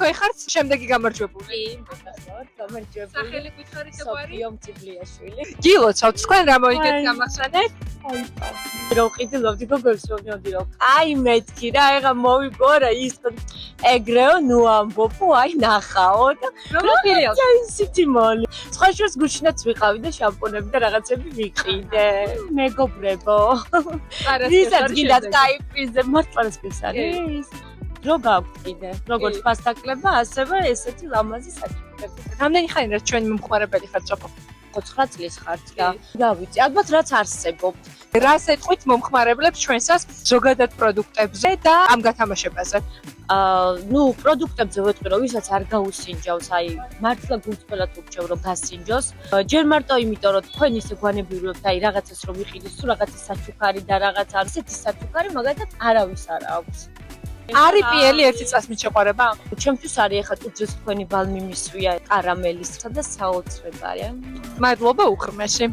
თქვენ ხართ შემდეგი გამარჯვებული. კი, მოგახსოვთ, გამარჯვებული. სახელი გითხარით აბარი? სოფიო მწიფლიაშვილი. გილოცავთ, თქვენ რა მოიგეთ გამახსენეთ? რო ყიდულობდი გოგოს რომ მივიდი რომ აი მეთქი რა ეხა მოვიგო რა ის ეგრეო ნუ ამბობო აი ნახაო და რომელ პერიოდში? ისეთი მოლი სხვა შეს გუშინაც ვიყავი და შამპუნები და რაღაცები ვიყიდე მეგობრებო ვისაც გინდათ კაიფრიზე მართლაც არის რო გავყიდე როგორც ფასტაკლება ასევე ესეთი ლამაზი საჭიროები რამდენი ხანი რა ჩვენი მომხმარებელი ხართ ჭოფო? 9 წლის ხართ და გავიწი ალბათ რაც არსებობთ რას ეთქვით მომხმარებლებს ჩვენსას ზოგადად პროდუქტებზე და ამ გათამაშებაზე? ნუ პროდუქტებზე ვეთქვი რომ ვისაც არ გაუსინჯავს, აი მართლა გულს ყველათ უგჭევ რომ გასინჯოს. ჯერ მარტო იმიტომ რომ თქვენ ისე გვანებრივებთ აი რაღაცას რომ ვიყიდოს, თუ რაღაცა საჩუქარი და რაღაცა ასეთი საჩუქარი მაგალითად არავის არ აქვს. არის პიელი ერთი წასმით შეყვარება? ჩემთვის არის ახლა ტუძეს თქვენი ბალმი მისვია, კარამელისა და საოცრება არის. მადლობა უხრმეში.